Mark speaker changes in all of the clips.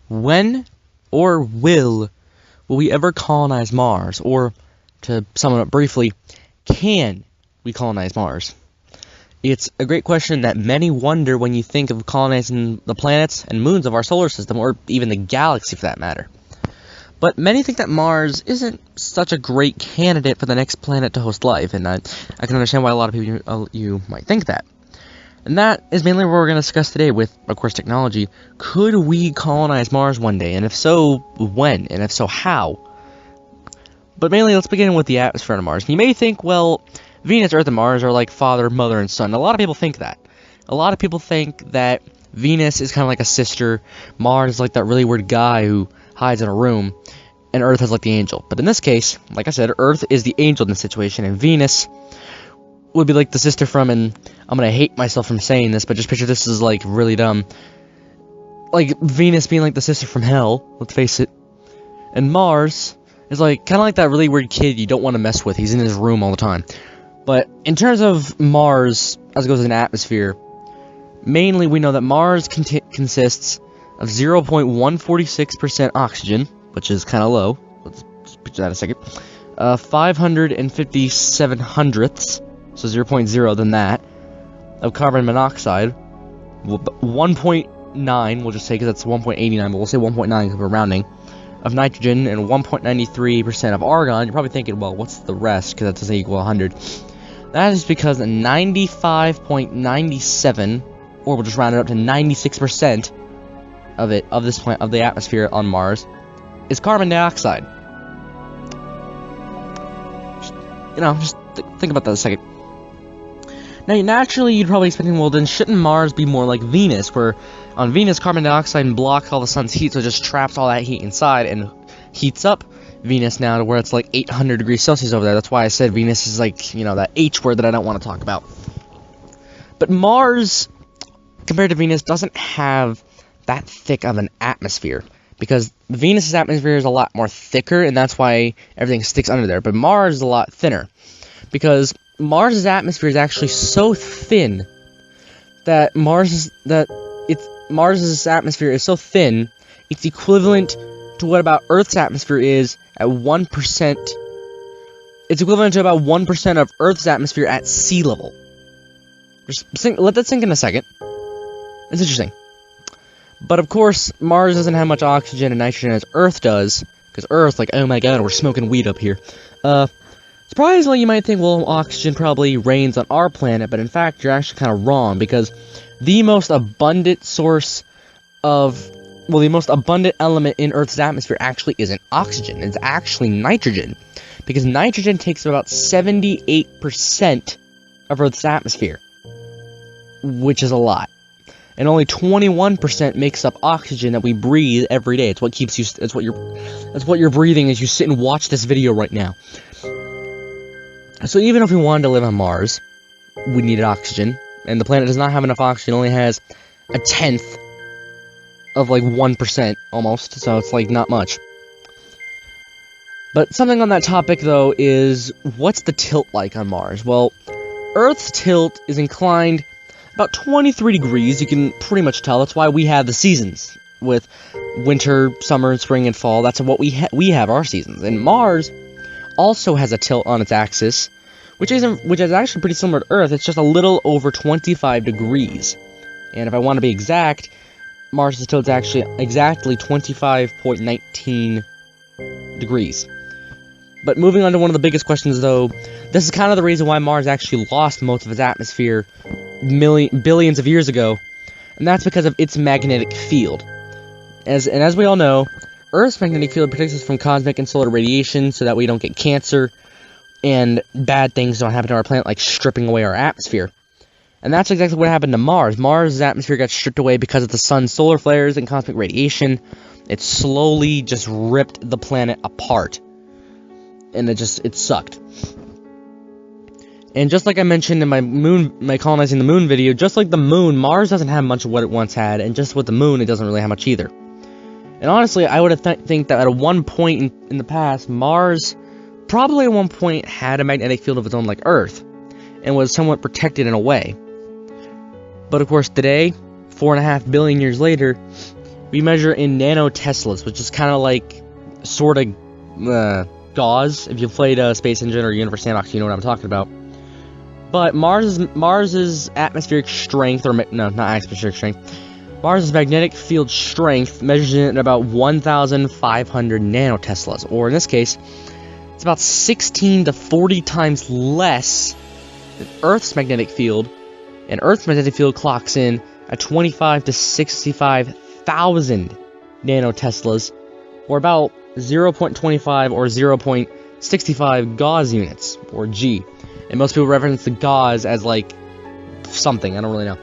Speaker 1: When or will we ever colonize Mars? Or, to sum it up briefly, can we colonize Mars? It's a great question that many wonder when you think of colonizing the planets and moons of our solar system, or even the galaxy for that matter. But many think that Mars isn't such a great candidate for the next planet to host life, and I can understand why a lot of people you might think that. And that is mainly what we're going to discuss today with, of course, technology. Could we colonize Mars one day? And if so, when? And if so, how? But mainly, let's begin with the atmosphere of Mars. You may think, well, Venus, Earth, and Mars are like father, mother, and son. A lot of people think that. A lot of people think that Venus is kind of like a sister, Mars is like that really weird guy who hides in a room, and Earth is like the angel. But in this case, like I said, Earth is the angel in this situation, and Venus would be like the sister from, and I'm gonna hate myself from saying this, but just picture this as like really dumb. Like Venus being like the sister from hell, let's face it. And Mars is like kind of like that really weird kid you don't want to mess with. He's in his room all the time. But in terms of Mars, as it goes in atmosphere, mainly we know that Mars consists of 0.146% oxygen, which is kind of low. Let's just picture that a second. 557 hundredths, so 0.0 than that, of carbon monoxide. 1.9, we'll just say because that's 1.89, but we'll say 1.9 because we're rounding, of nitrogen, and 1.93% of argon. You're probably thinking, well, what's the rest? Because that doesn't equal 100. That is because 95.97, or we'll just round it up to 96% of the atmosphere on Mars, is carbon dioxide. Just think about that a second. Now, naturally, you'd probably expect, well, then shouldn't Mars be more like Venus, where on Venus, carbon dioxide blocks all the sun's heat, so it just traps all that heat inside and heats up Venus now to where it's like 800 degrees Celsius over there. That's why I said Venus is like, that H word that I don't want to talk about. But Mars, compared to Venus, doesn't have that thick of an atmosphere, because Venus's atmosphere is a lot more thicker, and that's why everything sticks under there. But Mars is a lot thinner, because Mars's atmosphere is actually so thin that Mars's atmosphere is so thin, it's equivalent to what about Earth's atmosphere is at 1%. It's equivalent to about 1% of Earth's atmosphere at sea level. Let that sink in a second. It's interesting. But of course, Mars doesn't have much oxygen and nitrogen as Earth does, because Earth, like, oh my god, we're smoking weed up here. Surprisingly, you might think, well, oxygen probably reigns on our planet, but in fact, you're actually kind of wrong, because the most abundant element in Earth's atmosphere actually isn't oxygen, it's actually nitrogen, because nitrogen takes about 78% of Earth's atmosphere, which is a lot. And only 21% makes up oxygen that we breathe every day. It's what keeps you. It's what you're breathing as you sit and watch this video right now. So even if we wanted to live on Mars, we needed oxygen, and the planet does not have enough oxygen. It only has a tenth of like 1% almost. So it's like not much. But something on that topic though is, what's the tilt like on Mars? Well, Earth's tilt is inclined about 23 degrees, you can pretty much tell. That's why we have the seasons, with winter, summer, spring, and fall. That's what we have our seasons. And Mars also has a tilt on its axis, which is actually pretty similar to Earth. It's just a little over 25 degrees. And if I want to be exact, Mars' tilt is actually exactly 25.19 degrees. But moving on to one of the biggest questions, though, this is kind of the reason why Mars actually lost most of its atmosphere billions of years ago, and that's because of its magnetic field. As we all know, Earth's magnetic field protects us from cosmic and solar radiation so that we don't get cancer, and bad things don't happen to our planet, like stripping away our atmosphere. And that's exactly what happened to Mars. Mars' atmosphere got stripped away because of the sun's solar flares and cosmic radiation. It slowly just ripped the planet apart. And it sucked. And just like I mentioned in my colonizing the moon video, just like the moon, Mars doesn't have much of what it once had, and just with the moon, it doesn't really have much either. And honestly, I would think that at one point in the past, Mars probably at one point had a magnetic field of its own like Earth, and was somewhat protected in a way. But of course today, 4.5 billion years later, we measure in nanoteslas, which is kind of like sort of gauze. If you played Space Engine or Universe Sandbox, you know what I'm talking about. But Mars's atmospheric strength, or no, not atmospheric strength, Mars's magnetic field strength measures in at about 1,500 nanoteslas, or in this case, it's about 16 to 40 times less than Earth's magnetic field, and Earth's magnetic field clocks in at 25 to 65,000 nanoteslas, or about 0.25 or 0.65 Gauss units, or G. And most people reference the Gauss as like something, I don't really know.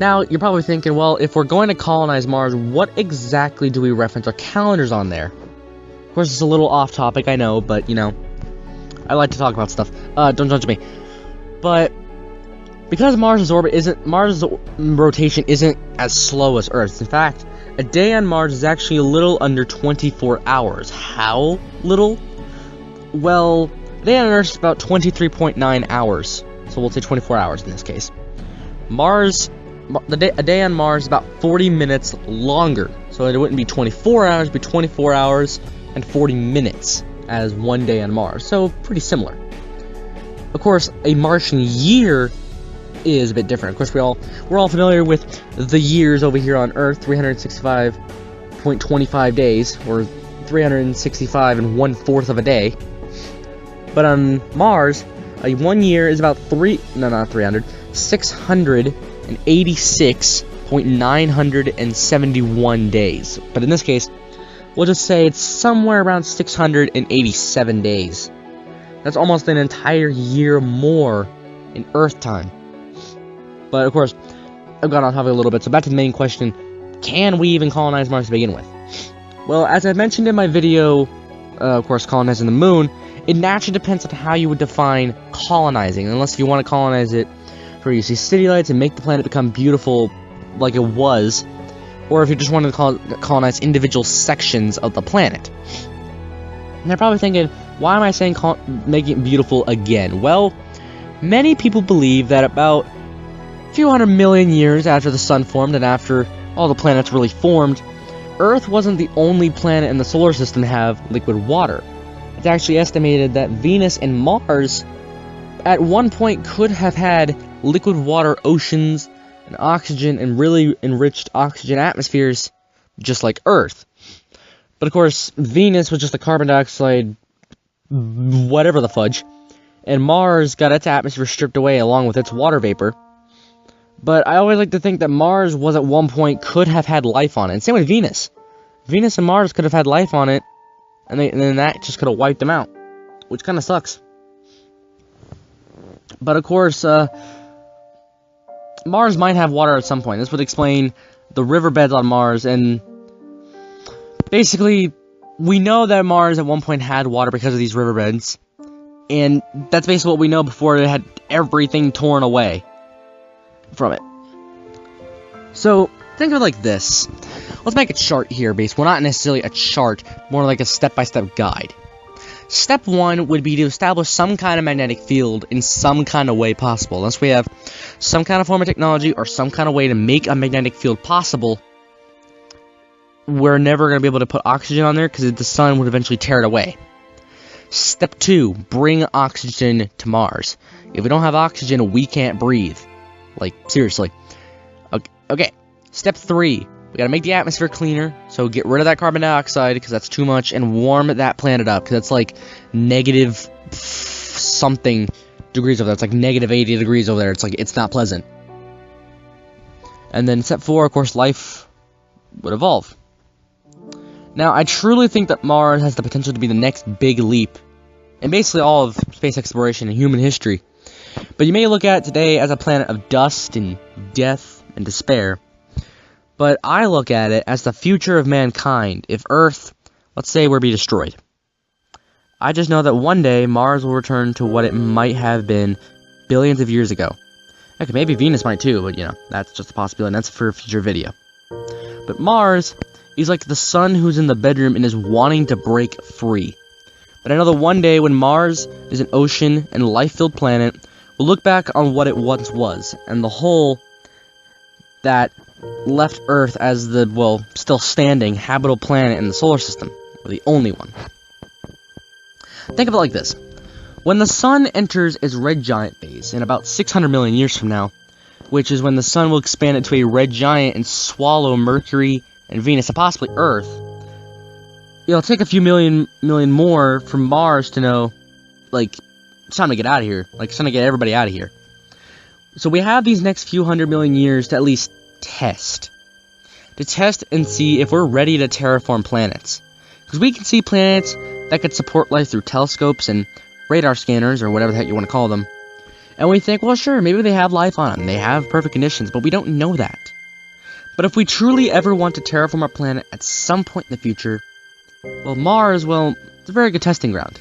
Speaker 1: Now, you're probably thinking, well, if we're going to colonize Mars, what exactly do we reference our calendars on there? Of course, it's a little off topic, I know, but, you know, I like to talk about stuff. Don't judge me. But because Mars' rotation isn't as slow as Earth's. In fact, a day on Mars is actually a little under 24 hours. How little? Well, a day on Earth is about 23.9 hours. So we'll say 24 hours in this case. A day on Mars is about 40 minutes longer. So it wouldn't be 24 hours, it'd be 24 hours and 40 minutes as one day on Mars. So pretty similar. Of course, a Martian year is a bit different. Of course, we're all familiar with the years over here on Earth, 365.25 days, or 365 and 1/4 of a day. But on Mars, a 1 year is about 686.971 days. But in this case, we'll just say it's somewhere around 687 days. That's almost an entire year more in Earth time. But of course, I've gone off topic a little bit, so back to the main question, can we even colonize Mars to begin with? Well, as I mentioned in my video, of course, colonizing the moon, it naturally depends on how you would define colonizing, unless if you want to colonize it where you see city lights and make the planet become beautiful like it was, or if you just want to colonize individual sections of the planet. And they're probably thinking, why am I saying making it beautiful again? Well, many people believe that about a few hundred million years after the sun formed and after all the planets really formed, Earth wasn't the only planet in the solar system to have liquid water. It's actually estimated that Venus and Mars at one point could have had liquid water oceans and oxygen and really enriched oxygen atmospheres just like Earth. But of course, Venus was just a carbon dioxide whatever the fudge, and Mars got its atmosphere stripped away along with its water vapor. But I always like to think that Mars was at one point could have had life on it. And same with Venus. Venus and Mars could have had life on it, and then that just could have wiped them out, which kind of sucks. But of course, Mars might have water at some point. This would explain the riverbeds on Mars, and basically, we know that Mars at one point had water because of these riverbeds, and that's basically what we know before it had everything torn away from it. So, think of it like this. Let's make a chart here, well, not necessarily a chart, more like a step-by-step guide. Step 1 would be to establish some kind of magnetic field in some kind of way possible. Unless we have some kind of form of technology or some kind of way to make a magnetic field possible, we're never going to be able to put oxygen on there because the sun would eventually tear it away. Step 2, bring oxygen to Mars. If we don't have oxygen, we can't breathe. Like, seriously. Okay. Step 3, we gotta make the atmosphere cleaner, so get rid of that carbon dioxide, because that's too much, and warm that planet up, because that's like negative something degrees over there. It's like negative 80 degrees over there. It's like, it's not pleasant. And then step 4, of course, life would evolve. Now, I truly think that Mars has the potential to be the next big leap in basically all of space exploration and human history. But you may look at it today as a planet of dust and death and despair. But I look at it as the future of mankind if Earth, let's say, were to be destroyed. I just know that one day Mars will return to what it might have been billions of years ago. Okay, maybe Venus might too, but you know, that's just a possibility, and that's for a future video. But Mars is like the sun who's in the bedroom and is wanting to break free. But I know that one day when Mars is an ocean and life-filled planet, we'll look back on what it once was, and the hole that left Earth as the, well, still standing habitable planet in the solar system. We're the only one. Think of it like this. When the sun enters its red giant phase in about 600 million years from now, which is when the sun will expand into a red giant and swallow Mercury and Venus and possibly Earth, it'll take a few million more from Mars to know, like, it's time to get out of here. Like, it's time to get everybody out of here. So we have these next few 100 million years to at least test. To test and see if we're ready to terraform planets. Because we can see planets that could support life through telescopes and radar scanners, or whatever the heck you want to call them. And we think, well, sure, maybe they have life on them. They have perfect conditions, but we don't know that. But if we truly ever want to terraform our planet at some point in the future, well, Mars, well, it's a very good testing ground.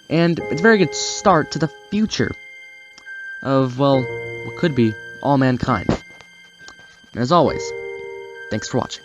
Speaker 1: And it's a very good start to the future of, well, what could be all mankind. And as always, thanks for watching.